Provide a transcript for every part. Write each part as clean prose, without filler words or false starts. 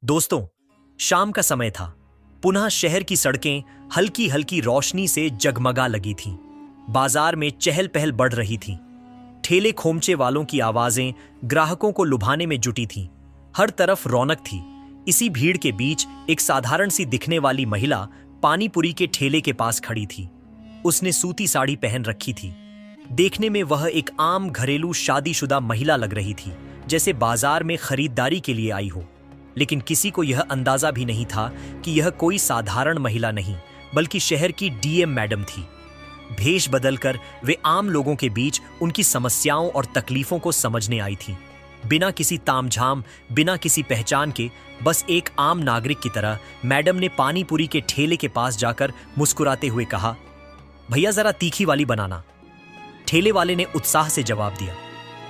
दोस्तों, शाम का समय था। पुनः शहर की सड़कें हल्की हल्की रोशनी से जगमगा लगी थीं। बाजार में चहल पहल बढ़ रही थी। ठेले खोमचे वालों की आवाजें ग्राहकों को लुभाने में जुटी थीं। हर तरफ रौनक थी। इसी भीड़ के बीच एक साधारण सी दिखने वाली महिला पानीपुरी के ठेले के पास खड़ी थी। उसने सूती साड़ी पहन रखी थी। देखने में वह एक आम घरेलू शादीशुदा महिला लग रही थी, जैसे बाजार में खरीदारी के लिए आई हो। लेकिन किसी को यह अंदाजा भी नहीं था कि यह कोई साधारण महिला नहीं, बल्कि शहर की डीएम मैडम थी। भेष बदलकर वे आम लोगों के बीच उनकी समस्याओं और तकलीफों को समझने आई थी। बिना किसी तामझाम, बिना किसी पहचान के, बस एक आम नागरिक की तरह मैडम ने पानीपुरी के ठेले के पास जाकर मुस्कुराते हुए कहा, भैया जरा तीखी वाली बनाना। ठेले वाले ने उत्साह से जवाब दिया,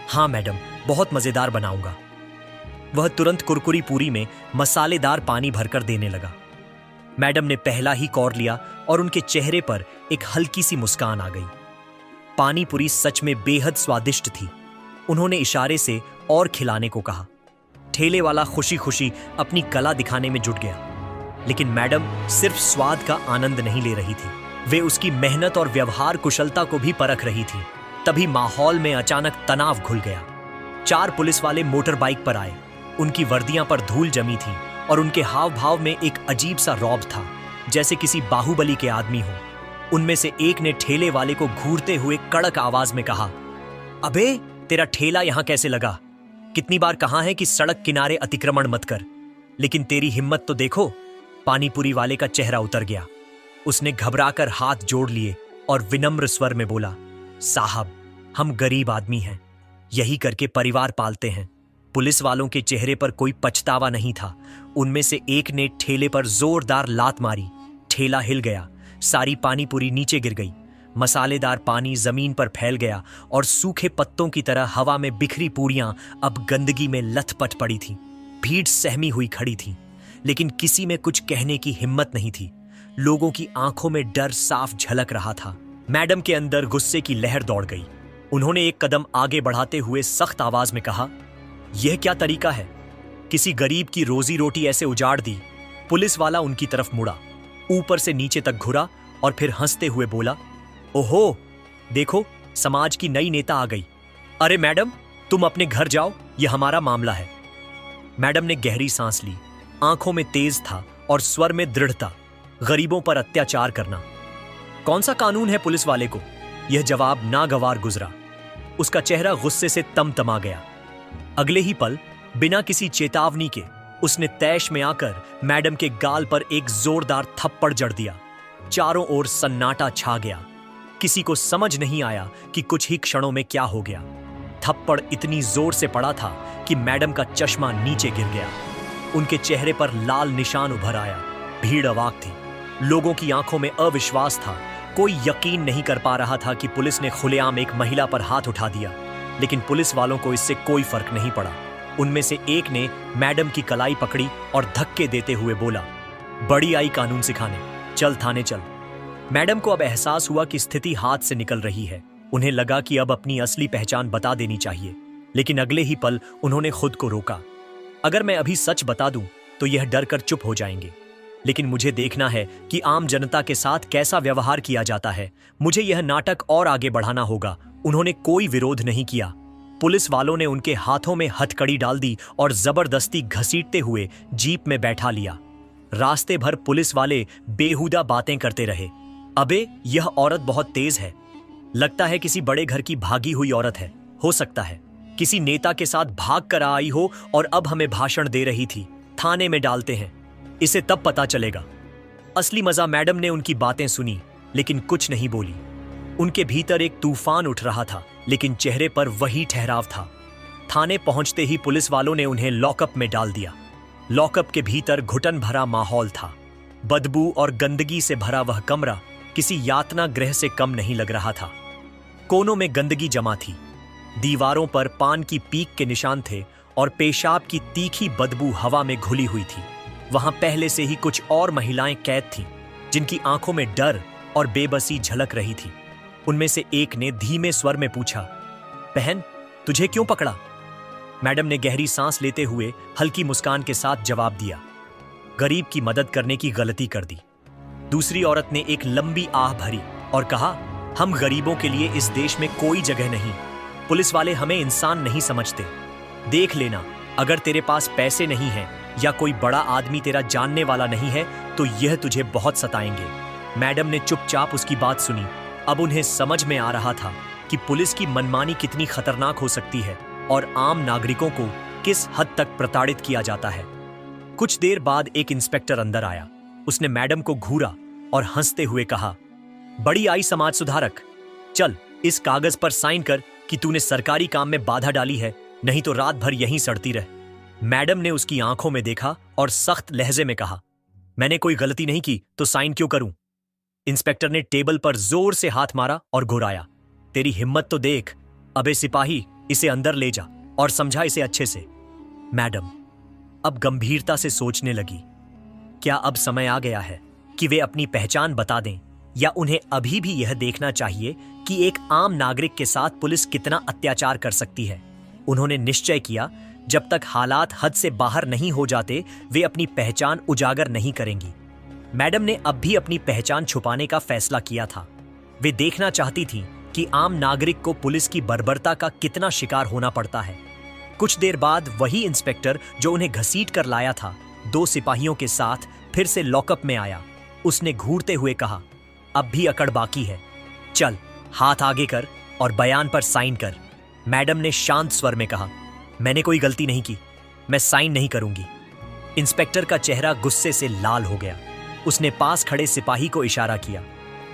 हाँ मैडम, बहुत मजेदार बनाऊंगा। वह तुरंत कुरकुरी पूरी में मसालेदार पानी भरकर देने लगा। मैडम ने पहला ही कौर लिया और उनके चेहरे पर एक हल्की सी मुस्कान आ गई। पानी पूरी सच में बेहद स्वादिष्ट थी। उन्होंने इशारे से और खिलाने को कहा। ठेले वाला खुशी खुशी अपनी कला दिखाने में जुट गया। लेकिन मैडम सिर्फ स्वाद का आनंद नहीं ले रही थी, वे उसकी मेहनत और व्यवहार कुशलता को भी परख रही थी। तभी माहौल में अचानक तनाव घुल गया। 4 पुलिस वाले मोटर बाइक पर आए। उनकी वर्दियां पर धूल जमी थी और उनके हाव भाव में एक अजीब सा रौब था, जैसे किसी बाहुबली के आदमी हो। उनमें से एक ने ठेले वाले को घूरते हुए कड़क आवाज में कहा, अबे तेरा ठेला यहां कैसे लगा? कितनी बार कहा है कि सड़क किनारे अतिक्रमण मत कर, लेकिन तेरी हिम्मत तो देखो। पानीपुरी वाले का चेहरा उतर गया। उसने घबराकर हाथ जोड़ लिए और विनम्र स्वर में बोला, साहब, हम गरीब आदमी हैं, यही करके परिवार पालते हैं। पुलिस वालों के चेहरे पर कोई पछतावा नहीं था। उनमें से एक ने ठेले पर जोरदार लात मारी। ठेला हिल गया। सारी पानीपुरी नीचे गिर गई। मसालेदार पानी जमीन पर फैल गया और सूखे पत्तों की तरह हवा में बिखरी पूरियां अब गंदगी में लथपथ पड़ी थीं। भीड़ सहमी हुई खड़ी थी, लेकिन किसी में कुछ कहने की हिम्मत नहीं थी। लोगों की आंखों में डर साफ झलक रहा था। मैडम के अंदर गुस्से की लहर दौड़ गई। उन्होंने एक कदम आगे बढ़ाते हुए सख्त आवाज में कहा, यह क्या तरीका है? किसी गरीब की रोजी रोटी ऐसे उजाड़ दी? पुलिस वाला उनकी तरफ मुड़ा, ऊपर से नीचे तक घुरा और फिर हंसते हुए बोला, ओहो, देखो, समाज की नई नेता आ गई। अरे मैडम, तुम अपने घर जाओ, यह हमारा मामला है। मैडम ने गहरी सांस ली। आंखों में तेज था और स्वर में दृढ़ता। गरीबों पर अत्याचार करना कौन सा कानून है पुलिस वाले को? यह जवाब नागवार गुजरा। उसका चेहरा गुस्से से तमतमा गया। अगले ही पल, बिना किसी चेतावनी के, उसने तैश में आकर मैडम के गाल पर एक जोरदार थप्पड़ जड़ दिया। चारों ओर सन्नाटा छा गया। किसी को समझ नहीं आया कि कुछ ही क्षणों में क्या हो गया। थप्पड़ इतनी जोर से पड़ा था कि मैडम का चश्मा नीचे गिर गया। उनके चेहरे पर लाल निशान उभर आया। भीड़ अवाक थी। लोगों की आंखों में अविश्वास था। कोई यकीन नहीं कर पा रहा था कि पुलिस ने खुलेआम एक महिला पर हाथ उठा दिया। लेकिन पुलिस वालों को इससे कोई फर्क नहीं पड़ा। उनमें से एक ने मैडम की कलाई पकड़ी और धक्के देते हुए बोला, बड़ी आई कानून सिखाने, चल थाने चल। मैडम को अब एहसास हुआ कि स्थिति हाथ से निकल रही है। उन्हें लगा कि अब अपनी असली पहचान बता देनी चाहिए, लेकिन अगले ही पल उन्होंने खुद को रोका। अगर मैं अभी सच बता दूं तो यह डर कर चुप हो जाएंगे, लेकिन मुझे देखना है कि आम जनता के साथ कैसा व्यवहार किया जाता है। मुझे यह नाटक और आगे बढ़ाना होगा। उन्होंने कोई विरोध नहीं किया। पुलिस वालों ने उनके हाथों में हथकड़ी डाल दी और जबरदस्ती घसीटते हुए जीप में बैठा लिया। रास्ते भर पुलिस वाले बेहुदा बातें करते रहे। अबे, यह औरत बहुत तेज है। लगता है किसी बड़े घर की भागी हुई औरत है। हो सकता है किसी नेता के साथ भाग कर आई हो और अब हमें भाषण दे रही थी। थाने में डालते हैं, इसे तब पता चलेगा। असली मजा मैडम ने उनकी बातें सुनी, लेकिन कुछ नहीं बोली। उनके भीतर एक तूफान उठ रहा था, लेकिन चेहरे पर वही ठहराव था। थाने पहुंचते ही पुलिस वालों ने उन्हें लॉकअप में डाल दिया। लॉकअप के भीतर घुटन भरा माहौल था। बदबू और गंदगी से भरा वह कमरा किसी यातना गृह से कम नहीं लग रहा था। कोनों में गंदगी जमा थी। दीवारों पर पान की पीक के निशान थे और पेशाब की तीखी बदबू हवा में घुली हुई थी। वहां पहले से ही कुछ और महिलाएं कैद थीं, जिनकी आंखों में डर और बेबसी झलक रही थी। उनमें से एक ने धीमे स्वर में पूछा, बहन, तुझे क्यों पकड़ा? मैडम ने गहरी सांस लेते हुए हल्की मुस्कान के साथ जवाब दिया, गरीब की मदद करने की गलती कर दी। दूसरी औरत ने एक लंबी आह भरी और कहा, हम गरीबों के लिए इस देश में कोई जगह नहीं। पुलिस वाले हमें इंसान नहीं समझते। देख लेना, अगर तेरे पास पैसे नहीं हैं या कोई बड़ा आदमी तेरा जानने वाला नहीं है तो यह तुझे बहुत सताएंगे। मैडम ने चुपचाप उसकी बात सुनी। अब उन्हें समझ में आ रहा था कि पुलिस की मनमानी कितनी खतरनाक हो सकती है और आम नागरिकों को किस हद तक प्रताड़ित किया जाता है। कुछ देर बाद एक इंस्पेक्टर अंदर आया। उसने मैडम को घूरा और हंसते हुए कहा, बड़ी आई समाज सुधारक, चल इस कागज पर साइन कर कि तूने सरकारी काम में बाधा डाली है, नहीं तो रात भर यहीं सड़ती रह। मैडम ने उसकी आंखों में देखा और सख्त लहजे में कहा, मैंने कोई गलती नहीं की तो साइन क्यों करूं? इंस्पेक्टर ने टेबल पर जोर से हाथ मारा और घुराया, तेरी हिम्मत तो देख। अबे सिपाही, इसे अंदर ले जा और समझा इसे अच्छे से। मैडम अब गंभीरता से सोचने लगी, क्या अब समय आ गया है कि वे अपनी पहचान बता दें, या उन्हें अभी भी यह देखना चाहिए कि एक आम नागरिक के साथ पुलिस कितना अत्याचार कर सकती है? उन्होंने निश्चय किया, जब तक हालात हद से बाहर नहीं हो जाते वे अपनी पहचान उजागर नहीं करेंगी। मैडम ने अब भी अपनी पहचान छुपाने का फैसला किया था। वे देखना चाहती थीं कि आम नागरिक को पुलिस की बर्बरता का कितना शिकार होना पड़ता है। कुछ देर बाद वही इंस्पेक्टर जो उन्हें घसीट कर लाया था, 2 सिपाहियों के साथ फिर से लॉकअप में आया। उसने घूरते हुए कहा, अब भी अकड़ बाकी है, चल हाथ आगे कर और बयान पर साइन कर। मैडम ने शांत स्वर में कहा, मैंने कोई गलती नहीं की, मैं साइन नहीं करूंगी। इंस्पेक्टर का चेहरा गुस्से से लाल हो गया। उसने पास खड़े सिपाही को इशारा किया।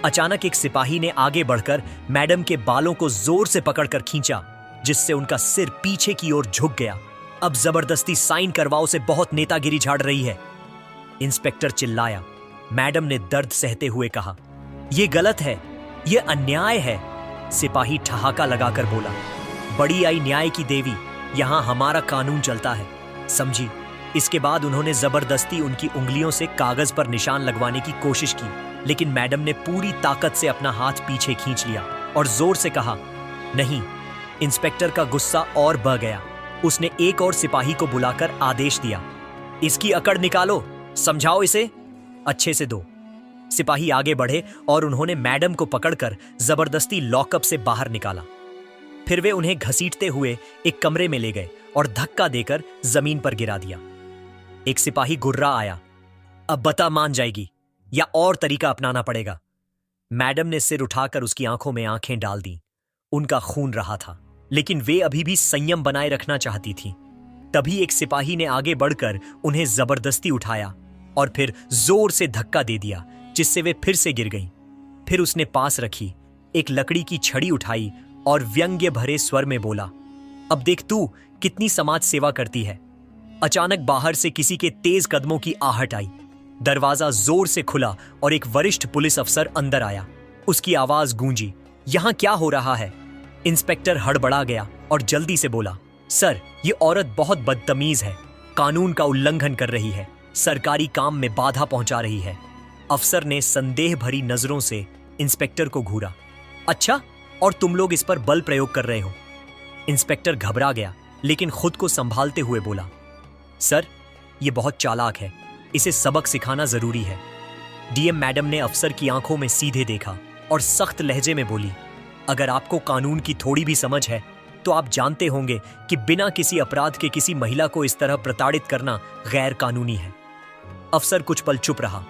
अचानक एक सिपाही ने आगे बढ़कर मैडम के बालों को जोर से पकड़कर खींचा, जिससे उनका सिर पीछे की ओर झुक गया। अब जबरदस्ती साइन करवाओ से बहुत नेतागिरी झाड़ रही है, इंस्पेक्टर चिल्लाया। मैडम ने दर्द सहते हुए कहा, यह गलत है, यह अन्याय है। सिपाही ठहाका लगाकर बोला, बड़ी आई न्याय की देवी, यहां हमारा कानून चलता है, समझी। इसके बाद उन्होंने जबरदस्ती उनकी उंगलियों से कागज पर निशान लगवाने की कोशिश की, लेकिन मैडम ने पूरी ताकत से अपना हाथ पीछे खींच लिया और जोर से कहा, नहीं। इंस्पेक्टर का गुस्सा और बढ़ गया। उसने एक और सिपाही को बुलाकर आदेश दिया, इसकी अकड़ निकालो, समझाओ इसे, अच्छे से दो। सिपाही आगे बढ़े और उन्होंने मैडम को पकड़कर जबरदस्ती लॉकअप से बाहर निकाला। फिर वे उन्हें घसीटते हुए एक कमरे में ले गए और धक्का देकर जमीन पर गिरा दिया। एक सिपाही गुर्रा आया, अब बता मान जाएगी या और तरीका अपनाना पड़ेगा। मैडम ने सिर उठाकर उसकी आंखों में आंखें डाल दी। उनका खून रहा था, लेकिन वे अभी भी संयम बनाए रखना चाहती थीं। तभी एक सिपाही ने आगे बढ़कर उन्हें जबरदस्ती उठाया और फिर जोर से धक्का दे दिया, जिससे वे फिर से गिर गईं। फिर उसने पास रखी एक लकड़ी की छड़ी उठाई और व्यंग्य भरे स्वर में बोला, अब देख तू कितनी समाज सेवा करती है। अचानक बाहर से किसी के तेज कदमों की आहट आई। दरवाजा जोर से खुला और एक वरिष्ठ पुलिस अफसर अंदर आया। उसकी आवाज गूंजी, यहां क्या हो रहा है? इंस्पेक्टर हड़बड़ा गया और जल्दी से बोला, सर, ये औरत बहुत बदतमीज है, कानून का उल्लंघन कर रही है, सरकारी काम में बाधा पहुंचा रही है। अफसर ने संदेह भरी नजरों से इंस्पेक्टर को घूरा। अच्छा, और तुम लोग इस पर बल प्रयोग कर रहे हो? इंस्पेक्टर घबरा गया, लेकिन खुद को संभालते हुए बोला, सर, ये बहुत चालाक है, इसे सबक सिखाना जरूरी है। डीएम मैडम ने अफसर की आंखों में सीधे देखा और सख्त लहजे में बोली, अगर आपको कानून की थोड़ी भी समझ है तो आप जानते होंगे कि बिना किसी अपराध के किसी महिला को इस तरह प्रताड़ित करना गैर कानूनी है। अफसर कुछ पल चुप रहा,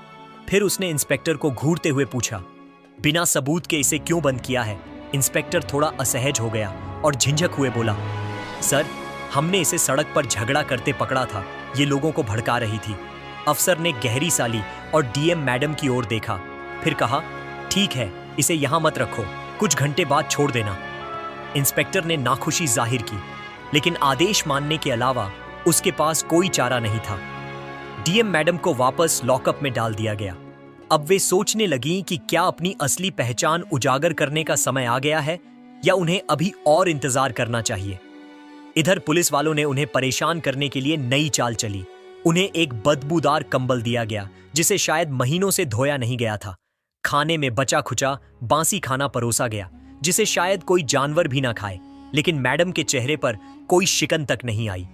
फिर उसने इंस्पेक्टर को घूरते हुए पूछा, बिना सबूत के इसे क्यों बंद किया है? इंस्पेक्टर थोड़ा असहज हो गया और झिंझक हुए बोला, सर, हमने इसे सड़क पर झगड़ा करते पकड़ा था, ये लोगों को भड़का रही थी। अफसर ने गहरी साली और डीएम मैडम की ओर देखा, फिर कहा, ठीक है, इसे यहां मत रखो, कुछ घंटे बाद छोड़ देना। इंस्पेक्टर ने नाखुशी जाहिर की, लेकिन आदेश मानने के अलावा उसके पास कोई चारा नहीं था। डीएम मैडम को वापस लॉकअप में डाल दिया गया। अब वे सोचने लगीं कि क्या अपनी असली पहचान उजागर करने का समय आ गया है या उन्हें अभी और इंतजार करना चाहिए। इधर पुलिस वालों ने उन्हें परेशान करने के लिए नई चाल चली। उन्हें एक बदबूदार कंबल दिया गया जिसे शायद महीनों से धोया नहीं गया था। खाने में बचा खुचा बासी खाना परोसा गया जिसे शायद कोई जानवर भी ना खाए, लेकिन मैडम के चेहरे पर कोई शिकन तक नहीं आई।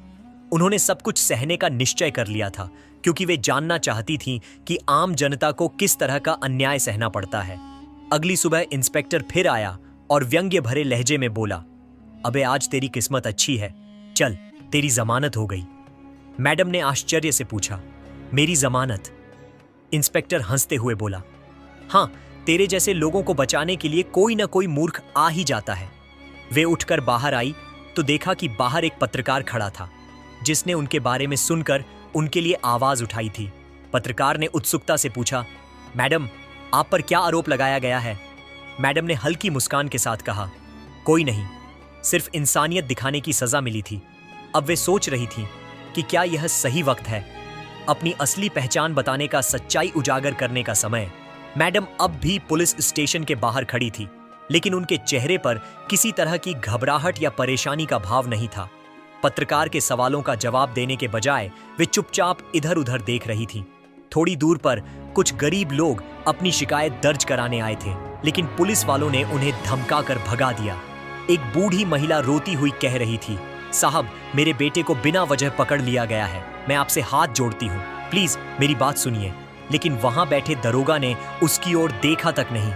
उन्होंने सब कुछ सहने का निश्चय कर लिया था, क्योंकि वे जानना चाहती थीं कि आम जनता को किस तरह का अन्याय सहना पड़ता है। अगली सुबह इंस्पेक्टर फिर आया और व्यंग्य भरे लहजे में बोला, अबे आज तेरी किस्मत अच्छी है, चल तेरी जमानत हो गई। मैडम ने आश्चर्य से पूछा, मेरी जमानत? इंस्पेक्टर हंसते हुए बोला, हाँ, तेरे जैसे लोगों को बचाने के लिए कोई ना कोई मूर्ख आ ही जाता है। वे उठकर बाहर आई तो देखा कि बाहर एक पत्रकार खड़ा था, जिसने उनके बारे में सुनकर उनके लिए आवाज उठाई थी। पत्रकार ने उत्सुकता से पूछा, मैडम, आप पर क्या आरोप लगाया गया है? मैडम ने हल्की मुस्कान के साथ कहा, कोई नहीं, सिर्फ इंसानियत दिखाने की सजा मिली थी। अब वे सोच रही थी कि क्या यह सही वक्त है, अपनी असली पहचान बताने का, सच्चाई उजागर करने का समय। मैडम अब भी पुलिस स्टेशन के बाहर खड़ी थी, लेकिन उनके चेहरे पर किसी तरह की घबराहट या परेशानी का भाव नहीं था। पत्रकार के सवालों का जवाब देने के बजाय वे चुपचाप इधर उधर देख रही थी। थोड़ी दूर पर कुछ गरीब लोग अपनी शिकायत दर्ज कराने आए थे, लेकिन पुलिस वालों ने उन्हें धमकाकर भगा दिया। एक बूढ़ी महिला रोती हुई कह रही थी, साहब, मेरे बेटे को बिना वजह पकड़ लिया गया है, मैं आपसे हाथ जोड़ती हूँ, प्लीज मेरी बात सुनिए। लेकिन वहां बैठे दरोगा ने उसकी ओर देखा तक नहीं,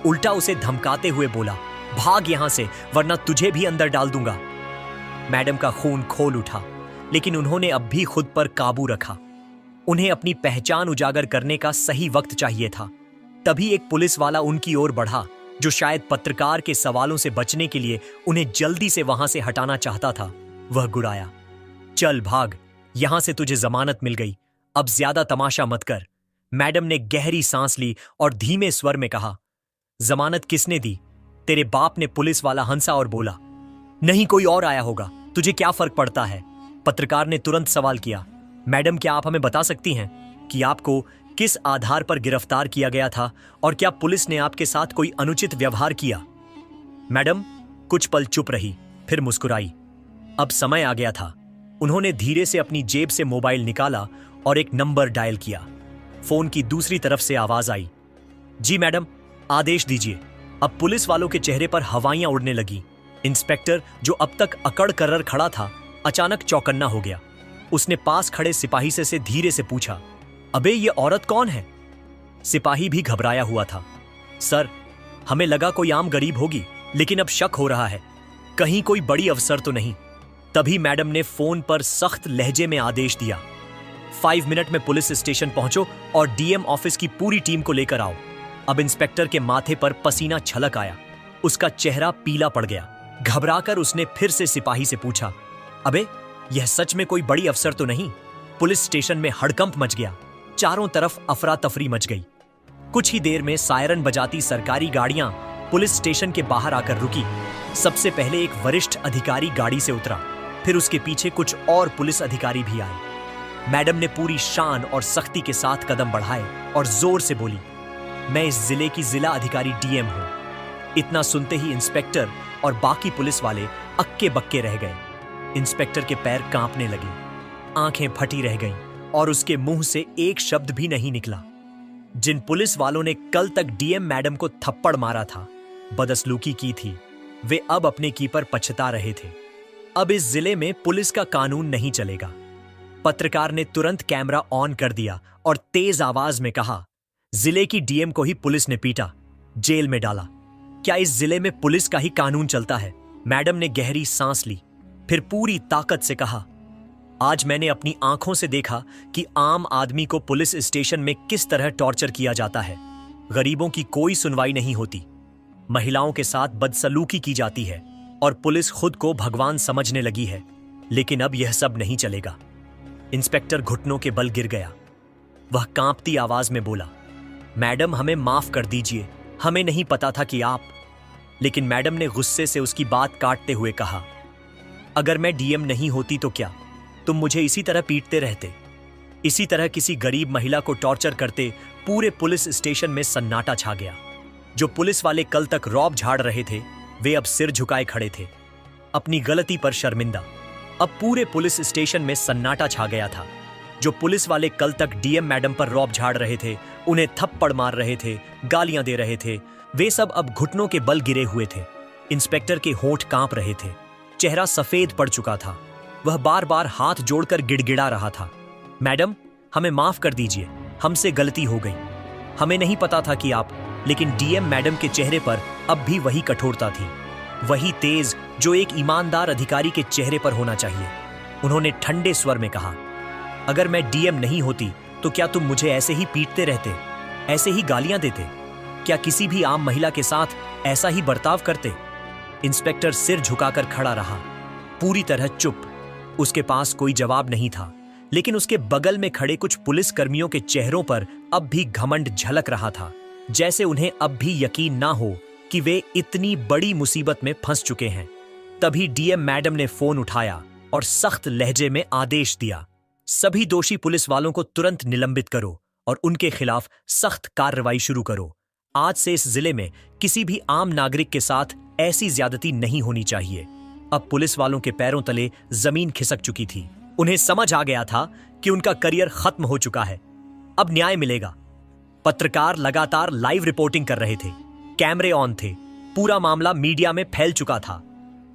उल्टा उसे धमकाते हुए बोला, भाग यहां से वरना तुझे भी अंदर डाल दूंगा। मैडम का खून खोल उठा, लेकिन उन्होंने अब भी खुद पर काबू रखा। उन्हें अपनी पहचान उजागर करने का सही वक्त चाहिए था। तभी एक पुलिस वाला उनकी ओर बढ़ा, जो शायद पत्रकार के सवालों से बचने के लिए उन्हें जल्दी से वहां से हटाना चाहता था। वह गुड़ाया, चल भाग, यहां से तुझे जमानत मिल गई, अब ज्यादा तमाशा मत कर। मैडम ने गहरी सांस ली और धीमे स्वर में कहा, जमानत किसने दी? तेरे बाप ने? पुलिस वाला हंसा और बोला, नहीं, कोई और आया होगा, तुझे क्या फर्क पड़ता है? पत्रकार ने तुरंत सवाल किया, मैडम, क्या आप हमें बता सकती हैं कि आपको किस आधार पर गिरफ्तार किया गया था और क्या पुलिस ने आपके साथ कोई अनुचित व्यवहार किया? मैडम कुछ पल चुप रही, फिर मुस्कुराई। अब समय आ गया था। उन्होंने धीरे से अपनी जेब से मोबाइल निकाला और एक नंबर डायल किया। फोन की दूसरी तरफ से आवाज आई, जी मैडम, आदेश दीजिए। अब पुलिस वालों के चेहरे पर हवाइयां उड़ने लगी। इंस्पेक्टर, जो अब तक अकड़ कर खड़ा था, अचानक चौकन्ना हो गया। उसने पास खड़े सिपाही से धीरे से पूछा, अबे ये औरत कौन है? सिपाही भी घबराया हुआ था। सर, हमें लगा कोई आम गरीब होगी, लेकिन अब शक हो रहा है, कहीं कोई बड़ी अफसर तो नहीं। तभी मैडम ने फोन पर सख्त लहजे में आदेश दिया, 5 मिनट में पुलिस स्टेशन पहुंचो और डीएम ऑफिस की पूरी टीम को लेकर आओ। अब इंस्पेक्टर के माथे पर पसीना छलक आया, उसका चेहरा पीला पड़ गया। घबराकर उसने फिर से सिपाही से पूछा, अबे यह सच में कोई बड़ी अफसर तो नहीं? पुलिस स्टेशन में हड़कंप मच गया, चारों तरफ अफरा तफरी मच गई। कुछ ही देर में सायरन बजाती सरकारी गाड़ियां पुलिस स्टेशन के बाहर आकर रुकी। सबसे पहले एक वरिष्ठ अधिकारी गाड़ी से उतरा, फिर उसके पीछे कुछ और पुलिस अधिकारी भी आए। मैडम ने पूरी शान और सख्ती के साथ कदम बढ़ाए और जोर से बोली, मैं इस जिले की जिला अधिकारी डीएम हूं। इतना सुनते ही इंस्पेक्टर और बाकी पुलिस वाले अक्के बक्के रह गए। इंस्पेक्टर के पैर कांपने लगे, आंखें फटी रह गईं और उसके मुंह से एक शब्द भी नहीं निकला। जिन पुलिस वालों ने कल तक डीएम मैडम को थप्पड़ मारा था, बदसलूकी की थी, वे अब अपने की पर पछता रहे थे। अब इस जिले में पुलिस का कानून नहीं चलेगा। पत्रकार ने तुरंत कैमरा ऑन कर दिया और तेज आवाज में कहा, जिले की डीएम को ही पुलिस ने पीटा, जेल में डाला। क्या इस जिले में पुलिस का ही कानून चलता है? मैडम ने गहरी सांस ली, फिर पूरी ताकत से कहा, आज मैंने अपनी आंखों से देखा कि आम आदमी को पुलिस स्टेशन में किस तरह टॉर्चर किया जाता है। गरीबों की कोई सुनवाई नहीं होती, महिलाओं के साथ बदसलूकी की जाती है और पुलिस खुद को भगवान समझने लगी है। लेकिन अब यह सब नहीं चलेगा। इंस्पेक्टर घुटनों के बल गिर गया। वह कांपती आवाज में बोला, मैडम हमें माफ कर दीजिए, हमें नहीं पता था कि आप। लेकिन मैडम ने गुस्से से उसकी बात काटते हुए कहा, अगर मैं डीएम नहीं होती तो क्या तुम मुझे इसी तरह पीटते रहते? इसी तरह किसी गरीब महिला को टॉर्चर करते पूरे पुलिस स्टेशन में सन्नाटा छा गया। जो पुलिस वाले कल तक रौब झाड़ रहे थे, वे अब सिर झुकाए खड़े थे, अपनी गलती पर शर्मिंदा। अब पूरे पुलिस स्टेशन में सन्नाटा छा गया था। जो पुलिस वाले कल तक डीएम मैडम पर रौब झाड़ रहे थे, उन्हें थप्पड़ मार रहे थे, गालियां दे रहे थे, वे सब अब घुटनों के बल गिरे हुए थे। इंस्पेक्टर के होंठ कांप रहे थे। चेहरा सफेद पड़ चुका था। वह बार बार हाथ जोड़कर गिड़गिड़ा रहा था। मैडम, हमें माफ कर दीजिए, हमसे गलती हो गई। हमें नहीं पता था कि आप। लेकिन डीएम मैडम के चेहरे पर अब भी वही कठोरता थी, वही तेज जो एक ईमानदार अधिकारी के चेहरे पर होना चाहिए। उन्होंने ठंडे स्वर में कहा, अगर मैं डीएम नहीं होती तो क्या तुम मुझे ऐसे ही पीटते रहते, ऐसे ही गालियां देते? क्या किसी भी आम महिला के साथ ऐसा ही बर्ताव करते? इंस्पेक्टर सिर झुकाकर खड़ा रहा, पूरी तरह चुप। उसके पास कोई जवाब नहीं था, लेकिन उसके बगल में खड़े कुछ पुलिस कर्मियों के चेहरों पर अब भी घमंड झलक रहा था, जैसे उन्हें अब भी यकीन ना हो कि वे इतनी बड़ी मुसीबत में फंस चुके हैं। तभी डीएम मैडम ने फोन उठाया और सख्त लहजे में आदेश दिया, सभी दोषी पुलिस वालों को तुरंत निलंबित करो और उनके खिलाफ सख्त कार्रवाई शुरू करो। आज से इस जिले में किसी भी आम नागरिक के साथ ऐसी ज्यादती नहीं होनी चाहिए। अब पुलिस वालों के पैरों तले जमीन खिसक चुकी थी। उन्हें समझ आ गया था कि उनका करियर खत्म हो चुका है। अब न्याय मिलेगा। पत्रकार लगातार लाइव रिपोर्टिंग कर रहे थे, कैमरे ऑन थे, पूरा मामला मीडिया में फैल चुका था।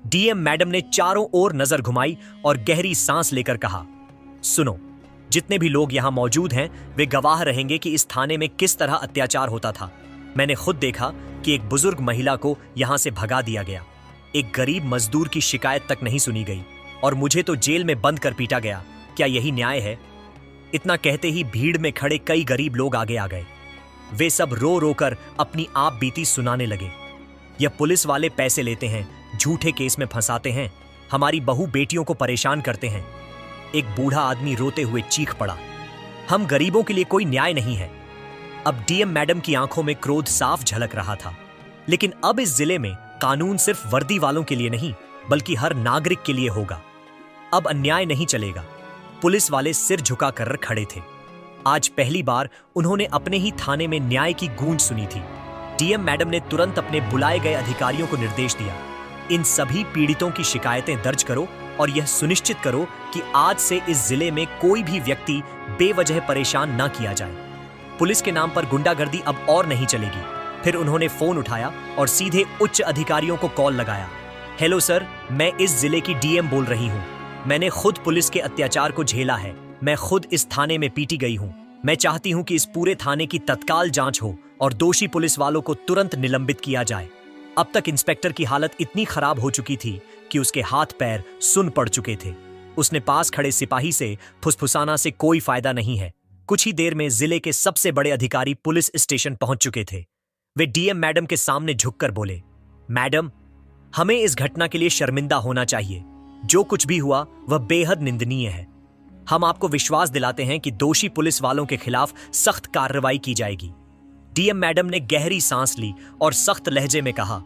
डीएम मैडम ने चारों ओर नजर घुमाई और गहरी सांस लेकर कहा, सुनो, जितने भी लोग यहां मौजूद हैं वे गवाह रहेंगे कि इस थाने में किस तरह अत्याचार होता था। मैंने खुद देखा कि एक बुजुर्ग महिला को यहां से भगा दिया गया, एक गरीब मजदूर की शिकायत तक नहीं सुनी गई और मुझे तो जेल में बंद कर पीटा गया। क्या यही न्याय है? इतना कहते ही भीड़ में खड़े कई गरीब लोग आगे आ गए। वे सब रो रो कर अपनी आप बीती सुनाने लगे। यह पुलिस वाले पैसे लेते हैं, झूठे केस में फंसाते हैं, हमारी बहू बेटियों को परेशान करते हैं। एक बूढ़ा आदमी रोते हुए चीख पड़ा, हम गरीबों के लिए कोई न्याय नहीं है। अब डीएम मैडम की आंखों में क्रोध साफ झलक रहा था। लेकिन अब इस जिले में कानून सिर्फ वर्दी वालों के लिए नहीं, बल्कि हर नागरिक के लिए होगा। अब अन्याय नहीं चलेगा। पुलिस वाले सिर झुकाकर खड़े थे। आज पहली बार उन्होंने अपने ही थाने में न्याय की गूंज सुनी थी। डीएम मैडम ने तुरंत अपने बुलाए गए अधिकारियों को निर्देश दिया, इन सभी पीड़ितों की शिकायतें दर्ज करो और यह सुनिश्चित करो कि आज से इस जिले में कोई भी व्यक्ति बेवजह परेशान न किया जाए। पुलिस के नाम पर गुंडागर्दी अब और नहीं चलेगी। फिर उन्होंने फोन उठाया और सीधे उच्च अधिकारियों को कॉल लगाया। हेलो सर, मैं इस जिले की डीएम बोल रही हूँ। मैंने खुद पुलिस के अत्याचार को झेला है। मैं खुद इस थाने में पीटी गई हूँ। मैं चाहती हूँ कि इस पूरे थाने की तत्काल जांच हो और दोषी पुलिस वालों को तुरंत निलंबित किया जाए। अब तक इंस्पेक्टर की हालत इतनी खराब हो चुकी थी कि उसके हाथ पैर सुन पड़ चुके थे। उसने पास खड़े सिपाही से फुसफुसाना से कोई फायदा नहीं है। कुछ ही देर में जिले के सबसे बड़े अधिकारी पुलिस स्टेशन पहुंच चुके थे। वे डीएम मैडम के सामने झुककर बोले, मैडम, हमें इस घटना के लिए शर्मिंदा होना चाहिए। जो कुछ भी हुआ वह बेहद निंदनीय है। हम आपको विश्वास दिलाते हैं कि दोषी पुलिस वालों के खिलाफ सख्त कार्रवाई की जाएगी। डीएम मैडम ने गहरी सांस ली और सख्त लहजे में कहा,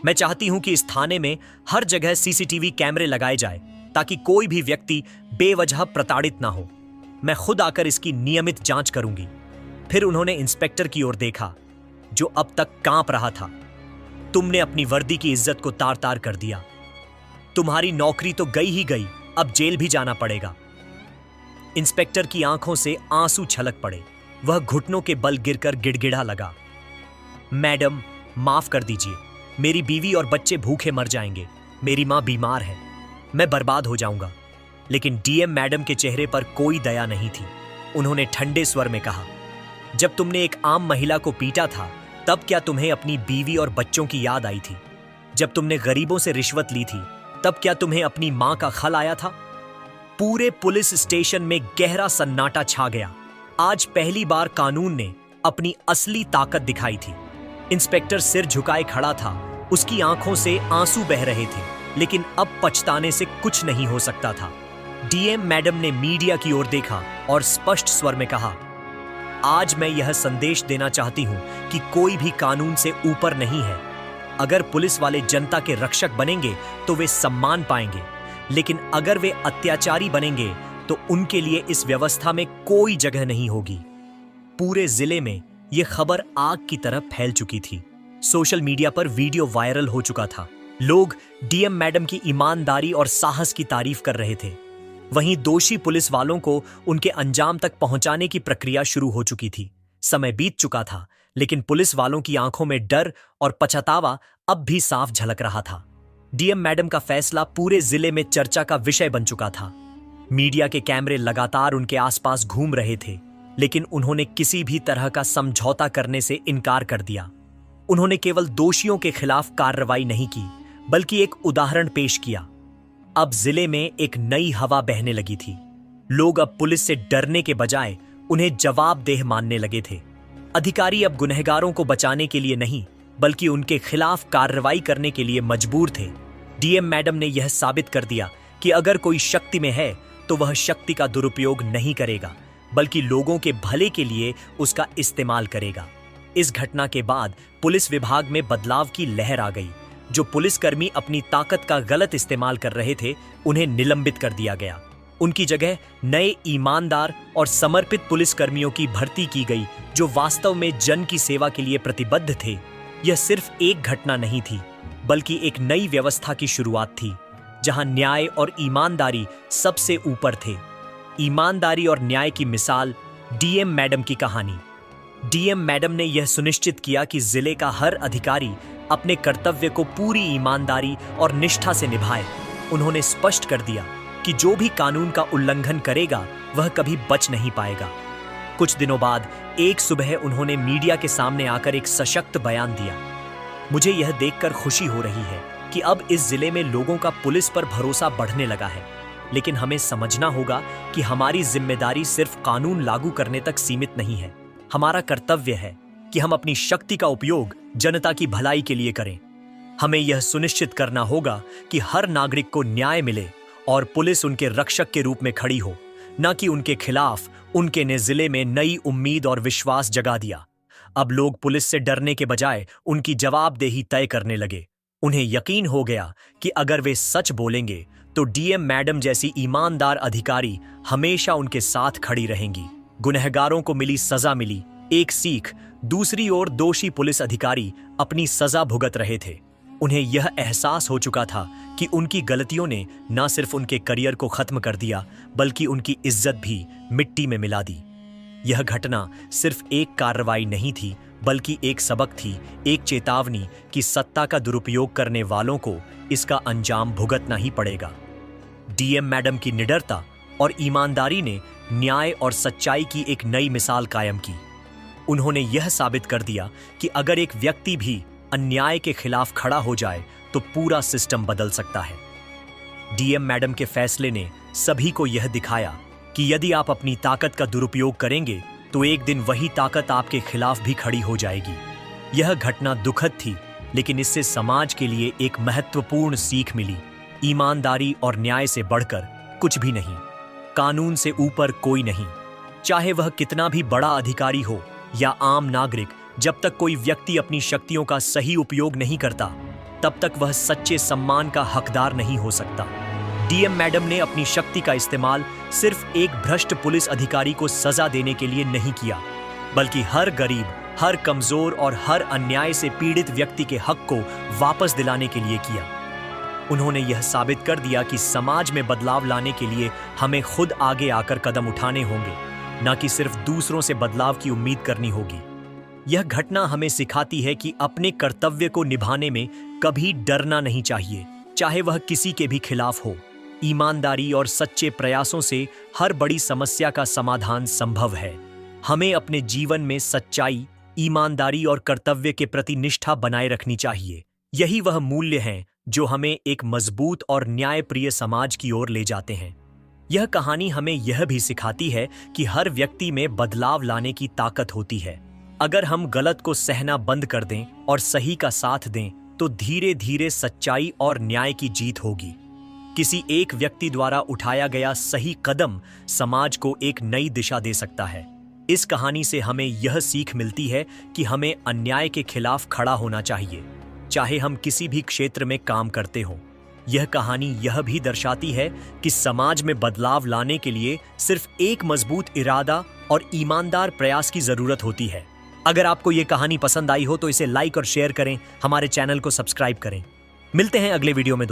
मैं चाहती हूं कि इस थाने में हर जगह सीसीटीवी कैमरे लगाए जाए ताकि कोई भी व्यक्ति बेवजह प्रताड़ित ना हो। मैं खुद आकर इसकी नियमित जांच करूंगी। फिर उन्होंने इंस्पेक्टर की ओर देखा, जो अब तक कांप रहा था। तुमने अपनी वर्दी की इज्जत को तार तार कर दिया। तुम्हारी नौकरी तो गई ही गई, अब जेल भी जाना पड़ेगा। इंस्पेक्टर की आंखों से आंसू छलक पड़े। वह घुटनों के बल गिरकर गिड़गिड़ा लगा, मैडम, माफ कर दीजिए। मेरी बीवी और बच्चे भूखे मर जाएंगे। मेरी मां बीमार है। मैं बर्बाद हो जाऊंगा। लेकिन डीएम मैडम के चेहरे पर कोई दया नहीं थी। उन्होंने ठंडे स्वर में कहा, जब तुमने एक आम महिला को पीटा था तब क्या तुम्हें अपनी बीवी और बच्चों की याद आई थी? जब तुमने गरीबों से रिश्वत ली थी तब क्या तुम्हें अपनी मां का खल आया था? पूरे पुलिस स्टेशन में गहरा सन्नाटा छा गया। आज पहली बार कानून ने अपनी असली ताकत दिखाई थी। इंस्पेक्टर सिर झुकाए खड़ा था। उसकी आंखों से आंसू बह रहे थे, लेकिन अब पछताने से कुछ नहीं हो सकता था। डीएम मैडम ने मीडिया की ओर देखा और स्पष्ट स्वर में कहा, आज मैं यह संदेश देना चाहती हूं कि कोई भी कानून से ऊपर नहीं है। अगर पुलिस वाले जनता के रक्षक बनेंगे तो वे सम्मान पाएंगे, लेकिन अगर वे अत्याचारी बनेंगे तो उनके लिए इस व्यवस्था में कोई जगह नहीं होगी। पूरे जिले में यह खबर आग की तरह फैल चुकी थी। सोशल मीडिया पर वीडियो वायरल हो चुका था। लोग डीएम मैडम की ईमानदारी और साहस की तारीफ कर रहे थे। वहीं दोषी पुलिस वालों को उनके अंजाम तक पहुंचाने की प्रक्रिया शुरू हो चुकी थी। समय बीत चुका था, लेकिन पुलिस वालों की आंखों में डर और पछतावा अब भी साफ झलक रहा था। डीएम मैडम का फैसला पूरे जिले में चर्चा का विषय बन चुका था। मीडिया के कैमरे लगातार उनके आसपास घूम रहे थे, लेकिन उन्होंने किसी भी तरह का समझौता करने से इनकार कर दिया। उन्होंने केवल दोषियों के खिलाफ कार्रवाई नहीं की, बल्कि एक उदाहरण पेश किया। अब जिले में एक नई हवा बहने लगी थी। लोग अब पुलिस से डरने के बजाय उन्हें जवाबदेह मानने लगे थे। अधिकारी अब गुनहगारों को बचाने के लिए नहीं, बल्कि उनके खिलाफ कार्रवाई करने के लिए मजबूर थे। डीएम मैडम ने यह साबित कर दिया कि अगर कोई शक्ति में है तो वह शक्ति का दुरुपयोग नहीं करेगा, बल्कि लोगों के भले के लिए उसका इस्तेमाल करेगा। इस घटना के बाद पुलिस विभाग में बदलाव की लहर आ गई। जो पुलिसकर्मी अपनी ताकत का गलत इस्तेमाल कर रहे थे, उन्हें निलंबित कर दिया गया। उनकी जगह नए ईमानदार और समर्पित पुलिसकर्मियों की भर्ती की गई, जो वास्तव में जन की सेवा के लिए प्रतिबद्ध थे। यह सिर्फ एक घटना नहीं थी, बल्कि एक नई व्यवस्था की शुरुआत थी, जहां न्याय और ईमानदारी सबसे ऊपर थे। ईमानदारी और न्याय की मिसाल डीएम मैडम की कहानी। डीएम मैडम ने यह सुनिश्चित किया कि जिले का हर अधिकारी अपने कर्तव्य को पूरी ईमानदारी और निष्ठा से निभाए। उन्होंने स्पष्ट कर दिया कि जो भी कानून का उल्लंघन करेगा वह कभी बच नहीं पाएगा। कुछ दिनों बाद एक सुबह उन्होंने मीडिया के सामने आकर एक सशक्त बयान दिया। मुझे यह देखकर खुशी हो रही है कि अब इस जिले में लोगों का पुलिस पर भरोसा बढ़ने लगा है, लेकिन हमें समझना होगा कि हमारी जिम्मेदारी सिर्फ कानून लागू करने तक सीमित नहीं है। हमारा कर्तव्य है कि हम अपनी शक्ति का उपयोग जनता की भलाई के लिए करें। हमें यह सुनिश्चित करना होगा कि हर नागरिक को न्याय मिले और पुलिस उनके रक्षक के रूप में खड़ी हो, न कि उनके खिलाफ। उनके ने जिले में नई उम्मीद और विश्वास जगा दिया। अब लोग पुलिस से डरने के बजाय उनकी जवाबदेही तय करने लगे। उन्हें यकीन हो गया कि अगर वे सच बोलेंगे तो डीएम मैडम जैसी ईमानदार अधिकारी हमेशा उनके साथ खड़ी रहेंगी। गुनहगारों को मिली सजा मिली एक सीख। दूसरी ओर दोषी पुलिस अधिकारी अपनी सजा भुगत रहे थे। उन्हें यह एहसास हो चुका था कि उनकी गलतियों ने न सिर्फ उनके करियर को खत्म कर दिया, बल्कि उनकी इज्जत भी मिट्टी में मिला दी। यह घटना सिर्फ एक कार्रवाई नहीं थी, बल्कि एक सबक थी, एक चेतावनी कि सत्ता का दुरुपयोग करने वालों को इसका अंजाम भुगतना ही पड़ेगा। डीएम मैडम की निडरता और ईमानदारी ने न्याय और सच्चाई की एक नई मिसाल कायम की। उन्होंने यह साबित कर दिया कि अगर एक व्यक्ति भी अन्याय के खिलाफ खड़ा हो जाए तो पूरा सिस्टम बदल सकता है। डीएम मैडम के फैसले ने सभी को यह दिखाया कि यदि आप अपनी ताकत का दुरुपयोग करेंगे तो एक दिन वही ताकत आपके खिलाफ भी खड़ी हो जाएगी। यह घटना दुखद थी, लेकिन इससे समाज के लिए एक महत्वपूर्ण सीख मिली। ईमानदारी और न्याय से बढ़कर कुछ भी नहीं, कानून से ऊपर कोई नहीं। चाहे वह कितना भी बड़ा अधिकारी हो या आम नागरिक, जब तक कोई व्यक्ति अपनी शक्तियों का सही उपयोग नहीं करता, तब तक वह सच्चे सम्मान का हकदार नहीं हो सकता। डीएम मैडम ने अपनी शक्ति का इस्तेमाल सिर्फ एक भ्रष्ट पुलिस अधिकारी को सजा देने के लिए नहीं किया, बल्कि हर गरीब, हर कमजोर और हर अन्याय से पीड़ित व्यक्ति के हक को वापस दिलाने के लिए किया। उन्होंने यह साबित कर दिया कि समाज में बदलाव लाने के लिए हमें खुद आगे आकर कदम उठाने होंगे, न कि सिर्फ दूसरों से बदलाव की उम्मीद करनी होगी। यह घटना हमें सिखाती है कि अपने कर्तव्य को निभाने में कभी डरना नहीं चाहिए, चाहे वह किसी के भी खिलाफ हो। ईमानदारी और सच्चे प्रयासों से हर बड़ी समस्या का समाधान संभव है। हमें अपने जीवन में सच्चाई, ईमानदारी और कर्तव्य के प्रति निष्ठा बनाए रखनी चाहिए। यही वह मूल्य हैं जो हमें एक मजबूत और न्यायप्रिय समाज की ओर ले जाते हैं। यह कहानी हमें यह भी सिखाती है कि हर व्यक्ति में बदलाव लाने की ताकत होती है। अगर हम गलत को सहना बंद कर दें और सही का साथ दें, तो धीरे धीरे सच्चाई और न्याय की जीत होगी। किसी एक व्यक्ति द्वारा उठाया गया सही कदम समाज को एक नई दिशा दे सकता है। इस कहानी से हमें यह सीख मिलती है कि हमें अन्याय के खिलाफ खड़ा होना चाहिए, चाहे हम किसी भी क्षेत्र में काम करते हों। यह कहानी यह भी दर्शाती है कि समाज में बदलाव लाने के लिए सिर्फ एक मजबूत इरादा और ईमानदार प्रयास की जरूरत होती है। अगर आपको यह कहानी पसंद आई हो तो इसे लाइक और शेयर करें, हमारे चैनल को सब्सक्राइब करें। मिलते हैं अगले वीडियो में।